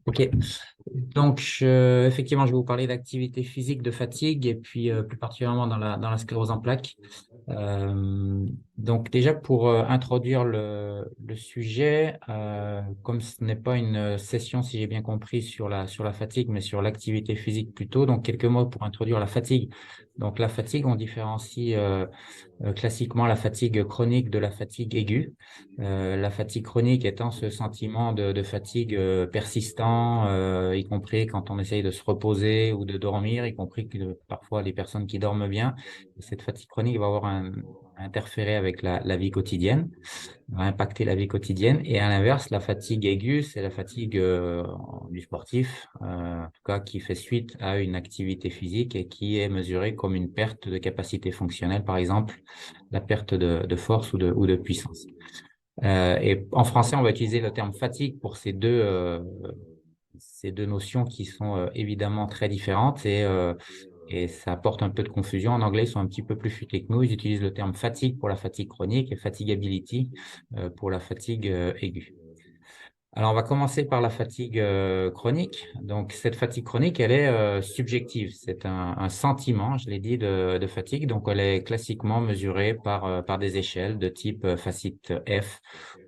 Ok, donc effectivement, je vais vous parler d'activité physique, de fatigue et puis plus particulièrement dans la sclérose en plaques. Donc déjà pour introduire le sujet, comme ce n'est pas une session, si j'ai bien compris, sur la fatigue, mais sur l'activité physique plutôt, donc quelques mots pour introduire la fatigue. Donc la fatigue, on différencie classiquement la fatigue chronique de la fatigue aiguë. La fatigue chronique étant ce sentiment de fatigue persistant, y compris quand on essaye de se reposer ou de dormir, y compris que parfois les personnes qui dorment bien. Cette fatigue chronique va avoir interféré avec la vie quotidienne, va impacter la vie quotidienne. Et à l'inverse, la fatigue aiguë, c'est la fatigue du sportif, en tout cas qui fait suite à une activité physique et qui est mesurée comme une perte de capacité fonctionnelle, par exemple la perte de force ou de puissance. Et en français, on va utiliser le terme fatigue pour ces deux notions qui sont évidemment très différentes et ça apporte un peu de confusion. En anglais, ils sont un petit peu plus futés que nous. Ils utilisent le terme fatigue pour la fatigue chronique et fatigability pour la fatigue aiguë. Alors, on va commencer par la fatigue chronique. Donc, cette fatigue chronique, elle est subjective. C'est un sentiment, je l'ai dit, de fatigue. Donc, elle est classiquement mesurée par des échelles de type FACIT F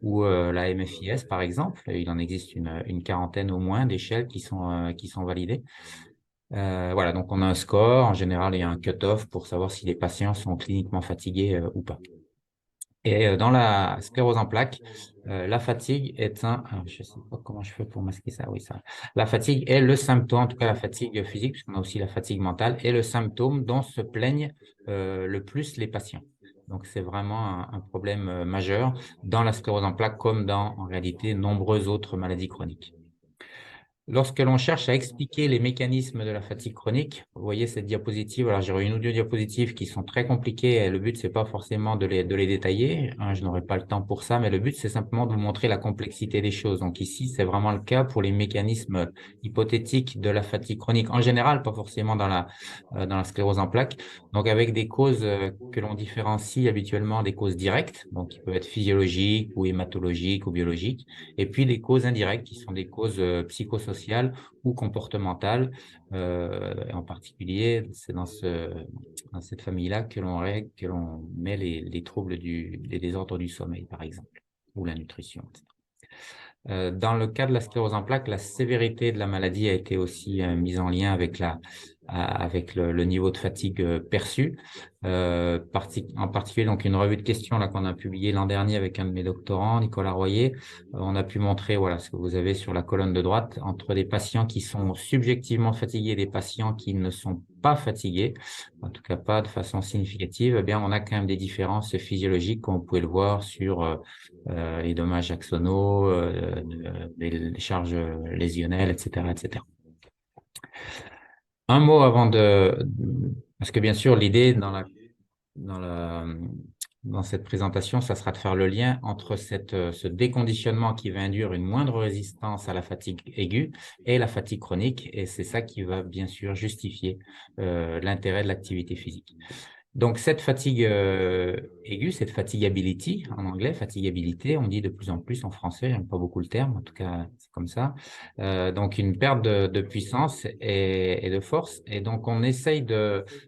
ou la MFIS, par exemple. Il en existe une quarantaine au moins d'échelles qui sont validées. Voilà, donc on a un score. En général, il y a un cut-off pour savoir si les patients sont cliniquement fatigués ou pas. Et dans la sclérose en plaques, la fatigue est alors, je ne sais pas comment je fais pour masquer ça. Oui, ça. La fatigue est le symptôme, en tout cas la fatigue physique, puisqu'on a aussi la fatigue mentale, est le symptôme dont se plaignent le plus les patients. Donc, c'est vraiment un problème majeur dans la sclérose en plaques, comme dans, en réalité, nombreuses autres maladies chroniques. Lorsque l'on cherche à expliquer les mécanismes de la fatigue chronique, vous voyez cette diapositive, alors j'aurai une ou deux diapositives qui sont très compliquées et le but, c'est pas forcément de les détailler, hein, je n'aurai pas le temps pour ça, mais le but, c'est simplement de vous montrer la complexité des choses. Donc ici, c'est vraiment le cas pour les mécanismes hypothétiques de la fatigue chronique en général, pas forcément dans la sclérose en plaques. Donc avec des causes que l'on différencie habituellement des causes directes, donc qui peuvent être physiologiques ou hématologiques ou biologiques, et puis des causes indirectes qui sont des causes psychosociales ou comportementales. Et en particulier, c'est dans cette famille-là que l'on met les troubles les désordres du sommeil, par exemple, ou la nutrition, etc. Dans le cas de la sclérose en plaques, la sévérité de la maladie a été aussi mise en lien avec le niveau de fatigue perçu. En particulier, donc, une revue de questions là, qu'on a publiée l'an dernier avec un de mes doctorants, Nicolas Royer. On a pu montrer voilà, ce que vous avez sur la colonne de droite entre des patients qui sont subjectivement fatigués et des patients qui ne sont pas fatigués, en tout cas pas de façon significative. Eh bien, on a quand même des différences physiologiques, comme vous pouvez le voir sur les dommages axonaux, les charges lésionnelles, etc., etc. Un mot avant parce que bien sûr, l'idée dans la, dans cette présentation, ça sera de faire le lien entre ce déconditionnement qui va induire une moindre résistance à la fatigue aiguë et la fatigue chronique, et c'est ça qui va bien sûr justifier l'intérêt de l'activité physique. Donc, cette fatigue aiguë, cette fatigability, en anglais, fatigabilité, on dit de plus en plus en français, j'aime pas beaucoup le terme, en tout cas, c'est comme ça. Donc, une perte de puissance et de force. Et donc, on essaye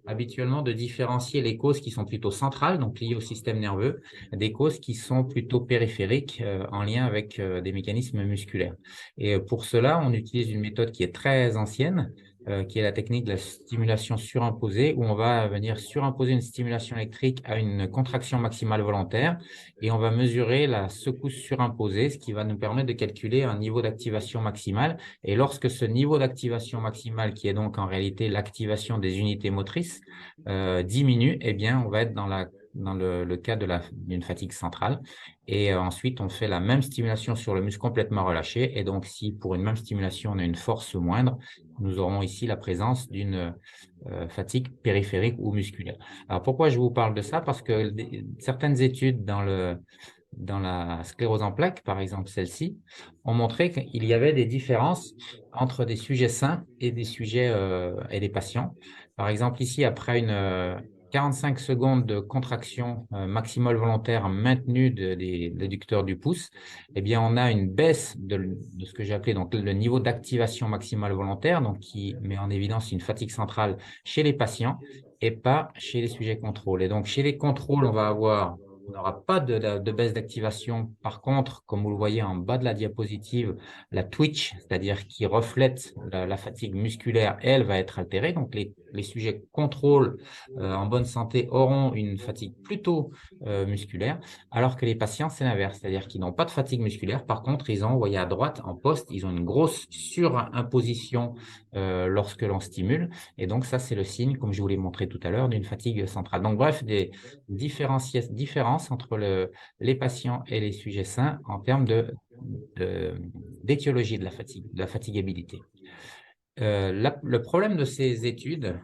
habituellement de différencier les causes qui sont plutôt centrales, donc liées au système nerveux, des causes qui sont plutôt périphériques, en lien avec des mécanismes musculaires. Et pour cela, on utilise une méthode qui est très ancienne, qui est la technique de la stimulation surimposée, où on va venir surimposer une stimulation électrique à une contraction maximale volontaire et on va mesurer la secousse surimposée, ce qui va nous permettre de calculer un niveau d'activation maximale. Et lorsque ce niveau d'activation maximale, qui est donc en réalité l'activation des unités motrices, diminue, eh bien, on va être dans le cas d'une fatigue centrale. Et ensuite, on fait la même stimulation sur le muscle complètement relâché. Et donc, si pour une même stimulation, on a une force moindre, nous aurons ici la présence d'une fatigue périphérique ou musculaire. Alors, pourquoi je vous parle de ça? Parce que certaines études dans la sclérose en plaques, par exemple celle-ci, ont montré qu'il y avait des différences entre des sujets sains et des sujets et des patients. Par exemple, ici, après 45 secondes de contraction maximale volontaire maintenue des réducteurs du pouce, eh bien, on a une baisse de ce que j'ai appelé donc, le niveau d'activation maximale volontaire, donc qui met en évidence une fatigue centrale chez les patients et pas chez les sujets contrôles. Et donc, chez les contrôles, on n'aura pas de baisse d'activation. Par contre, comme vous le voyez en bas de la diapositive, la twitch, c'est-à-dire qui reflète la fatigue musculaire, elle va être altérée. Donc, les sujets contrôle en bonne santé auront une fatigue plutôt musculaire, alors que les patients, c'est l'inverse, c'est-à-dire qu'ils n'ont pas de fatigue musculaire. Par contre, ils ont, vous voyez à droite, en poste, ils ont une grosse surimposition lorsque l'on stimule. Et donc, ça, c'est le signe, comme je vous l'ai montré tout à l'heure, d'une fatigue centrale. Donc, bref, des différences entre les patients et les sujets sains en termes d'étiologie de la fatigabilité. Le problème de ces études,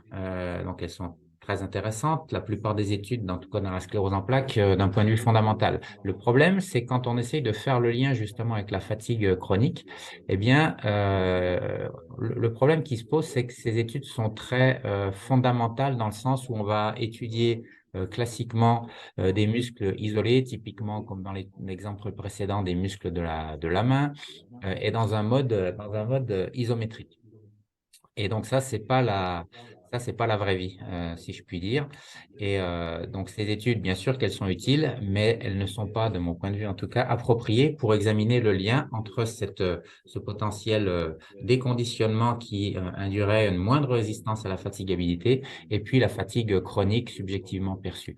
donc elles sont très intéressantes, la plupart des études, en tout cas dans la sclérose en plaques, d'un point de vue fondamental. Le problème, c'est quand on essaye de faire le lien justement avec la fatigue chronique, eh bien, le problème qui se pose, c'est que ces études sont très fondamentales dans le sens où on va étudier classiquement des muscles isolés, typiquement comme dans l'exemple précédent, des muscles de la main, et dans un mode isométrique. Et donc, ça, c'est pas la vraie vie, si je puis dire. Et donc, ces études, bien sûr qu'elles sont utiles, mais elles ne sont pas, de mon point de vue en tout cas, appropriées pour examiner le lien entre ce potentiel déconditionnement qui induirait une moindre résistance à la fatigabilité et puis la fatigue chronique subjectivement perçue.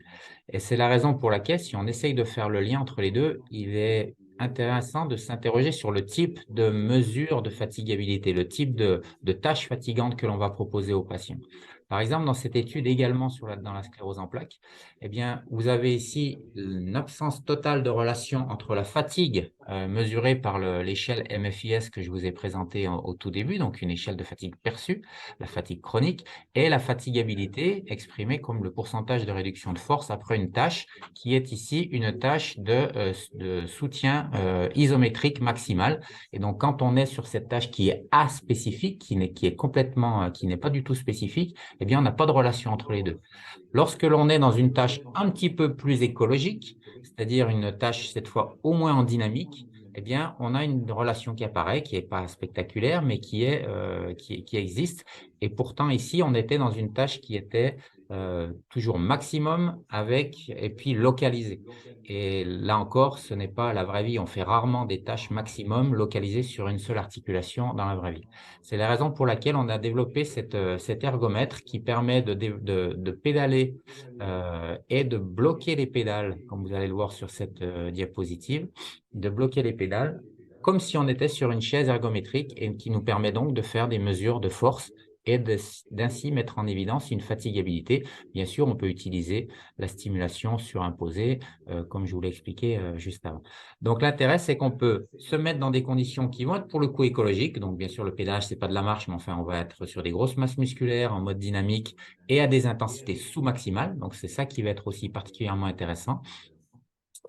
Et c'est la raison pour laquelle, si on essaye de faire le lien entre les deux, il est intéressant de s'interroger sur le type de mesure de fatigabilité, le type de tâches fatigantes que l'on va proposer aux patients. Par exemple, dans cette étude également dans la sclérose en plaques, eh bien, vous avez ici une absence totale de relation entre la fatigue mesurée par l'échelle MFIS que je vous ai présentée au tout début, donc une échelle de fatigue perçue, la fatigue chronique, et la fatigabilité exprimée comme le pourcentage de réduction de force après une tâche qui est ici une tâche de soutien isométrique maximal. Et donc, quand on est sur cette tâche qui est aspécifique, qui n'est pas du tout spécifique, eh bien, on n'a pas de relation entre les deux. Lorsque l'on est dans une tâche un petit peu plus écologique, c'est-à-dire une tâche cette fois au moins en dynamique, eh bien, on a une relation qui apparaît, qui n'est pas spectaculaire, mais qui existe. Et pourtant, ici, on était dans une tâche qui était toujours maximum et puis localisée. Et là encore, ce n'est pas la vraie vie. On fait rarement des tâches maximum localisées sur une seule articulation dans la vraie vie. C'est la raison pour laquelle on a développé cet ergomètre qui permet de pédaler et de bloquer les pédales, comme vous allez le voir sur cette diapositive, de bloquer les pédales comme si on était sur une chaise ergométrique et qui nous permet donc de faire des mesures de force et d'ainsi mettre en évidence une fatigabilité. Bien sûr, on peut utiliser la stimulation surimposée, comme je vous l'ai expliqué juste avant. Donc, l'intérêt, c'est qu'on peut se mettre dans des conditions qui vont être pour le coup écologiques. Donc, bien sûr, le pédalage, ce n'est pas de la marche, mais enfin, on va être sur des grosses masses musculaires en mode dynamique et à des intensités sous-maximales. Donc, c'est ça qui va être aussi particulièrement intéressant.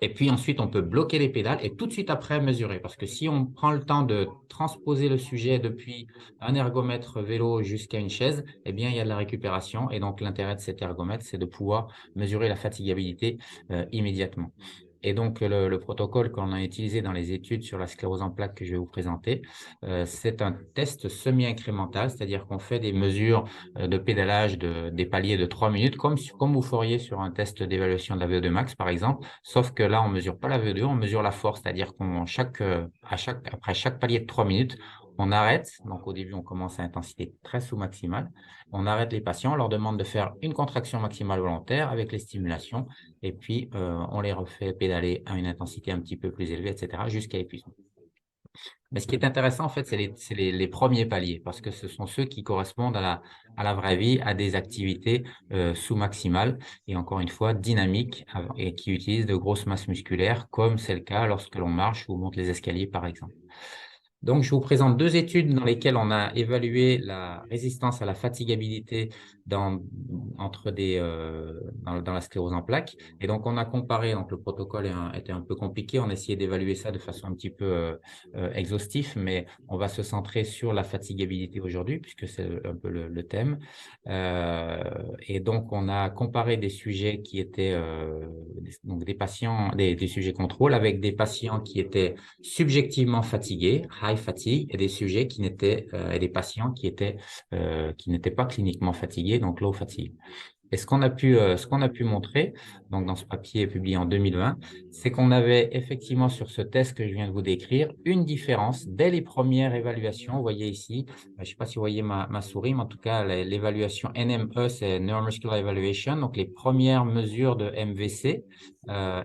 Et puis ensuite, on peut bloquer les pédales et tout de suite après mesurer. Parce que si on prend le temps de transposer le sujet depuis un ergomètre vélo jusqu'à une chaise, eh bien, il y a de la récupération. Et donc, l'intérêt de cet ergomètre, c'est de pouvoir mesurer la fatigabilité immédiatement. Et donc, le protocole qu'on a utilisé dans les études sur la sclérose en plaques que je vais vous présenter, c'est un test semi-incrémental, c'est-à-dire qu'on fait des mesures de pédalage des paliers de 3 minutes, comme vous feriez sur un test d'évaluation de la VO2 max, par exemple, sauf que là, on ne mesure pas la VO2, on mesure la force, c'est-à-dire après chaque palier de 3 minutes, on arrête. Donc, au début, on commence à intensité très sous-maximale. On arrête les patients, on leur demande de faire une contraction maximale volontaire avec les stimulations et puis on les refait pédaler à une intensité un petit peu plus élevée, etc., jusqu'à épuisement. Mais ce qui est intéressant, en fait, c'est les premiers paliers, parce que ce sont ceux qui correspondent à la vraie vie, à des activités sous-maximales et encore une fois dynamiques et qui utilisent de grosses masses musculaires, comme c'est le cas lorsque l'on marche ou monte les escaliers, par exemple. Donc, je vous présente deux études dans lesquelles on a évalué la résistance à la fatigabilité dans, dans la sclérose en plaques. Et donc, on a comparé, donc le protocole était un peu compliqué, on a essayé d'évaluer ça de façon un petit peu exhaustive, mais on va se centrer sur la fatigabilité aujourd'hui, puisque c'est un peu le thème. Et donc, on a comparé des sujets qui étaient donc des patients, des sujets contrôle avec des patients qui étaient subjectivement fatigués, high fatigue, et des sujets qui n'étaient, et des patients qui n'étaient pas cliniquement fatigués, donc low fatigue. Et ce qu'on a pu montrer, donc dans ce papier publié en 2020, c'est qu'on avait effectivement sur ce test que je viens de vous décrire une différence dès les premières évaluations. Vous voyez ici, je ne sais pas si vous voyez ma souris, mais en tout cas, l'évaluation NME, c'est Neuromuscular Evaluation, donc les premières mesures de MVC.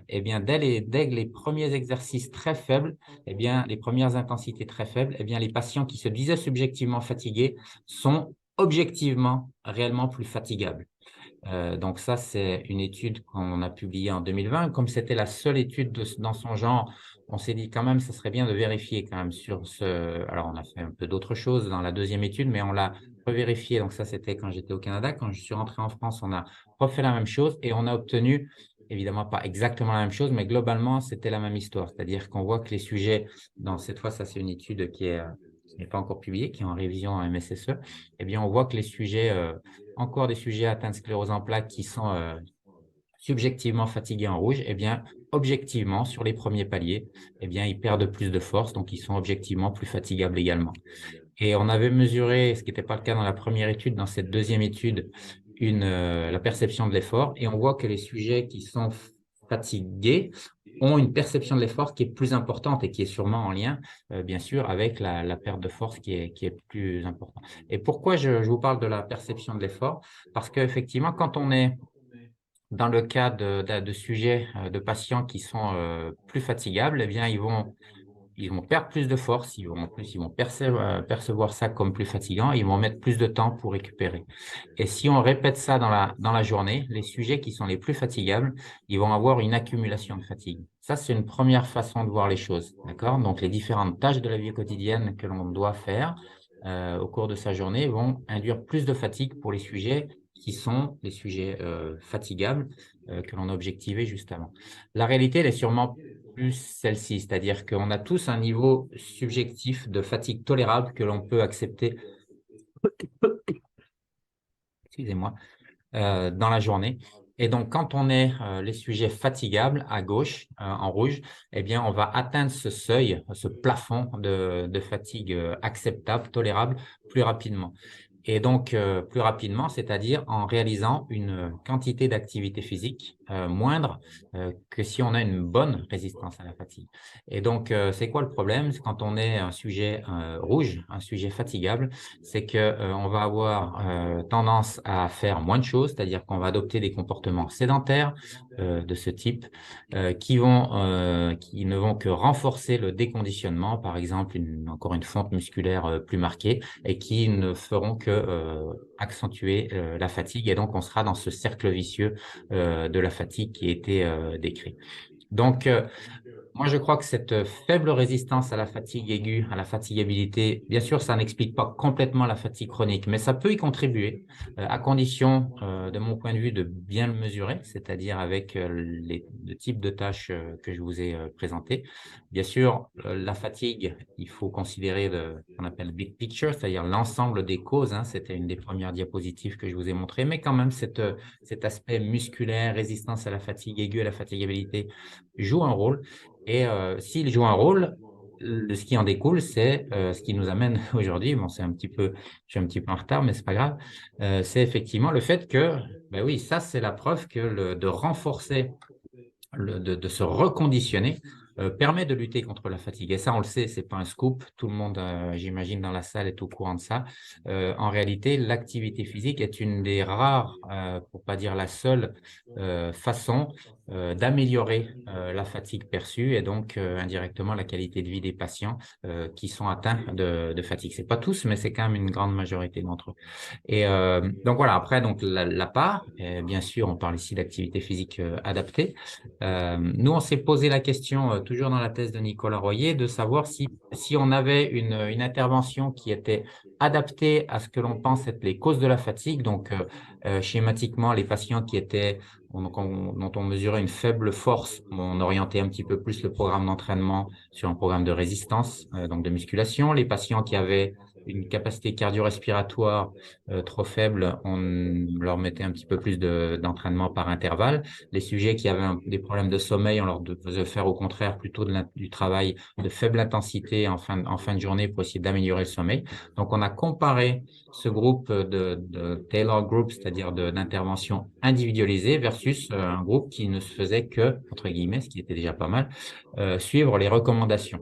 Eh bien, dès les premiers exercices très faibles, eh bien, les premières intensités très faibles, eh bien, les patients qui se disaient subjectivement fatigués sont objectivement réellement plus fatigables. Donc ça, c'est une étude qu'on a publiée en 2020. Comme c'était la seule étude dans son genre, on s'est dit quand même, ça serait bien de vérifier quand même sur ce… Alors, on a fait un peu d'autres choses dans la deuxième étude, mais on l'a revérifié. Donc ça, c'était quand j'étais au Canada. Quand je suis rentré en France, on a refait la même chose et on a obtenu, évidemment pas exactement la même chose, mais globalement, c'était la même histoire. C'est-à-dire qu'on voit que les sujets, dans cette fois, ça c'est une étude qui n'est pas encore publiée, qui est en révision en MSSE, eh bien, on voit que les sujets… encore des sujets atteints de sclérose en plaques qui sont subjectivement fatigués en rouge, eh bien, objectivement, sur les premiers paliers, eh bien, ils perdent plus de force, donc ils sont objectivement plus fatigables également. Et on avait mesuré, ce qui n'était pas le cas dans la première étude, dans cette deuxième étude, la perception de l'effort, et on voit que les sujets qui sont fatigués ont une perception de l'effort qui est plus importante et qui est sûrement en lien, bien sûr, avec la perte de force qui est plus importante. Et pourquoi je vous parle de la perception de l'effort? Parce qu'effectivement, quand on est dans le cas de sujets, de patients qui sont plus fatigables, eh bien, ils vont perdre plus de force, en plus, ils vont percevoir ça comme plus fatigant, ils vont mettre plus de temps pour récupérer. Et si on répète ça dans la journée, les sujets qui sont les plus fatigables, ils vont avoir une accumulation de fatigue. Ça, c'est une première façon de voir les choses, d'accord? Donc, les différentes tâches de la vie quotidienne que l'on doit faire au cours de sa journée vont induire plus de fatigue pour les sujets qui sont les sujets fatigables que l'on a objectivés juste avant. La réalité, elle est sûrement plus celle-ci, c'est-à-dire qu'on a tous un niveau subjectif de fatigue tolérable que l'on peut accepter, excusez-moi, dans la journée. Et donc, quand on est les sujets fatigables à gauche, en rouge, eh bien, on va atteindre ce seuil, ce plafond de fatigue acceptable, tolérable, plus rapidement. Et donc, plus rapidement, c'est-à-dire en réalisant une quantité d'activité physique moindre que si on a une bonne résistance à la fatigue. Et donc, c'est quoi le problème? C'est quand on est un sujet rouge, un sujet fatigable, c'est que on va avoir tendance à faire moins de choses, c'est-à-dire qu'on va adopter des comportements sédentaires de ce type qui ne vont que renforcer le déconditionnement, par exemple, encore une fonte musculaire plus marquée, et qui ne feront que accentuer la fatigue. Et donc, on sera dans ce cercle vicieux de la fatigue qui a été décrit. Donc, moi, je crois que cette faible résistance à la fatigue aiguë, à la fatigabilité, bien sûr, ça n'explique pas complètement la fatigue chronique, mais ça peut y contribuer, à condition, de mon point de vue, de bien le mesurer, c'est-à-dire avec le type de tâches que je vous ai présentées. Bien sûr, la fatigue, il faut considérer ce qu'on appelle big picture, c'est-à-dire l'ensemble des causes. Hein, c'était une des premières diapositives que je vous ai montrées, mais quand même, cet aspect musculaire, résistance à la fatigue aiguë, à la fatigabilité, joue un rôle. Et s'il joue un rôle, ce qui en découle, c'est ce qui nous amène aujourd'hui, bon, je suis un petit peu en retard, mais c'est pas grave, c'est effectivement le fait que, ben oui, ça c'est la preuve que de renforcer, de se reconditionner, permet de lutter contre la fatigue. Et ça, on le sait, c'est pas un scoop. Tout le monde, j'imagine, dans la salle est au courant de ça. En réalité, l'activité physique est une des rares, pour pas dire la seule, façon d'améliorer la fatigue perçue et donc indirectement la qualité de vie des patients qui sont atteints de fatigue. C'est pas tous, mais c'est quand même une grande majorité d'entre eux. Et donc voilà, après, donc la part, bien sûr, on parle ici d'activité physique adaptée. Nous, on s'est posé la question, toujours dans la thèse de Nicolas Royer, de savoir si on avait une intervention qui était adaptée à ce que l'on pense être les causes de la fatigue. Donc, schématiquement, les patients qui étaient, dont on mesurait une faible force, on orientait un petit peu plus le programme d'entraînement sur un programme de résistance, donc de musculation. Les patients qui avaient une capacité cardio-respiratoire trop faibles, on leur mettait un petit peu plus d'entraînement par intervalle. Les sujets qui avaient des problèmes de sommeil, on leur faisait faire au contraire plutôt du travail de faible intensité en fin de journée pour essayer d'améliorer le sommeil. Donc, on a comparé ce groupe de Taylor Group, c'est-à-dire d'intervention individualisée versus un groupe qui ne se faisait que, entre guillemets, ce qui était déjà pas mal, suivre les recommandations.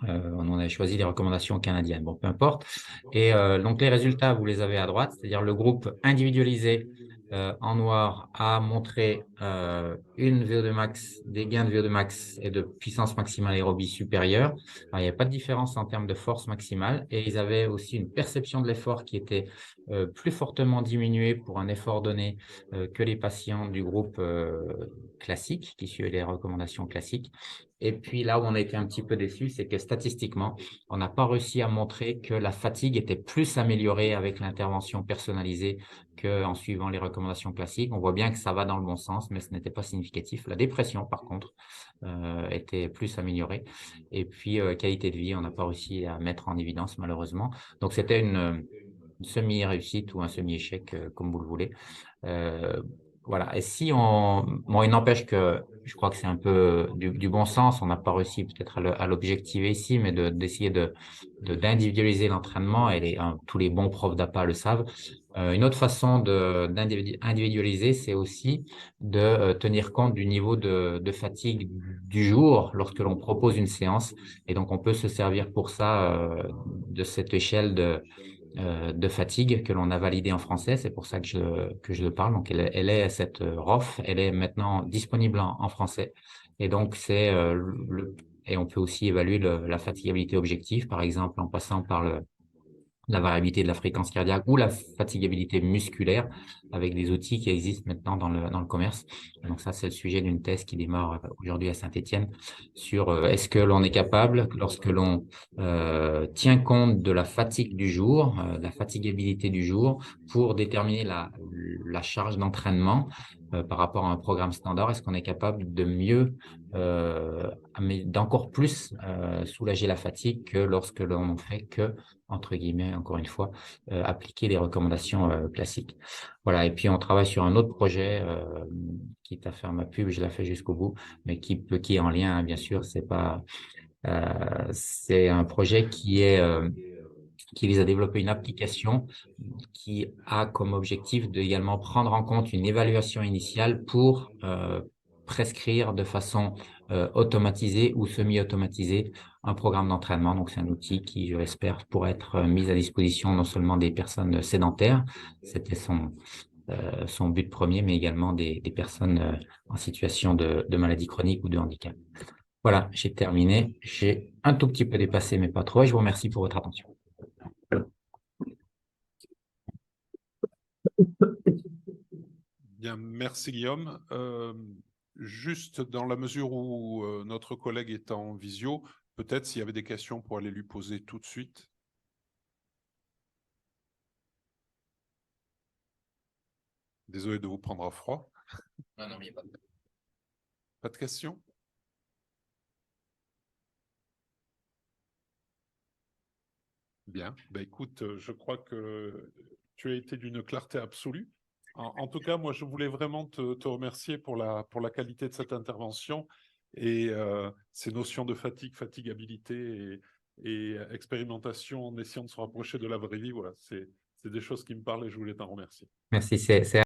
On en a choisi les recommandations canadiennes. Bon, peu importe. Et donc, les résultats, vous les avez à droite, c'est-à-dire le groupe individualisé en noir a montré une VO2 max, des gains de VO2 max et de puissance maximale aérobie supérieure. Alors, il n'y avait pas de différence en termes de force maximale et ils avaient aussi une perception de l'effort qui était plus fortement diminuée pour un effort donné que les patients du groupe classique qui suivaient les recommandations classiques. Et puis là où on a été un petit peu déçu, c'est que statistiquement, on n'a pas réussi à montrer que la fatigue était plus améliorée avec l'intervention personnalisée qu'en suivant les recommandations classiques. On voit bien que ça va dans le bon sens, mais ce n'était pas significatif. La dépression, par contre, était plus améliorée. Et puis, qualité de vie, on n'a pas réussi à mettre en évidence, malheureusement. Donc, c'était une semi-réussite ou un semi-échec, comme vous le voulez. Voilà. Et si on, bon, il n'empêche que je crois que c'est un peu du bon sens. On n'a pas réussi peut-être à l'objectiver ici, mais d'essayer d'individualiser l'entraînement. Et tous les bons profs d'APA le savent. Une autre façon d'individualiser, c'est aussi de tenir compte du niveau de fatigue du jour lorsque l'on propose une séance. Et donc, on peut se servir pour ça de cette échelle de fatigue que l'on a validée en français. C'est pour ça que je le parle. Donc, elle est cette ROF, elle est maintenant disponible en français. Et donc, et on peut aussi évaluer la fatigabilité objective, par exemple, en passant par la variabilité de la fréquence cardiaque ou la fatigabilité musculaire avec des outils qui existent maintenant dans le commerce. Et donc ça, c'est le sujet d'une thèse qui démarre aujourd'hui à Saint-Étienne sur est-ce que l'on est capable, lorsque l'on tient compte de la fatigue du jour, de la fatigabilité du jour, pour déterminer la charge d'entraînement par rapport à un programme standard, est-ce qu'on est capable de mieux, mais d'encore plus soulager la fatigue que lorsque l'on fait que entre guillemets, encore une fois, appliquer les recommandations classiques. Voilà, et puis on travaille sur un autre projet, quitte à faire ma pub, je la fais jusqu'au bout, mais qui est en lien, hein, bien sûr, c'est un projet qui vise à développer une application qui a comme objectif de également prendre en compte une évaluation initiale pour prescrire de façon automatisée ou semi-automatisée un programme d'entraînement. Donc, c'est un outil qui, je l'espère, pourra être mis à disposition non seulement des personnes sédentaires, c'était son but premier, mais également des personnes en situation de maladie chronique ou de handicap. Voilà, j'ai terminé. J'ai un tout petit peu dépassé, mais pas trop. Et je vous remercie pour votre attention. Bien, merci Guillaume. Juste dans la mesure où notre collègue est en visio, peut-être s'il y avait des questions pour aller lui poser tout de suite. Désolé de vous prendre à froid. Non, non, il n'y a pas Pas de questions? Bien. Ben, écoute, je crois que tu as été d'une clarté absolue. En tout cas, moi, je voulais vraiment te remercier pour la qualité de cette intervention et ces notions de fatigue, fatigabilité et expérimentation en essayant de se rapprocher de la vraie vie. Voilà, c'est des choses qui me parlent et je voulais t'en remercier. Merci, c'est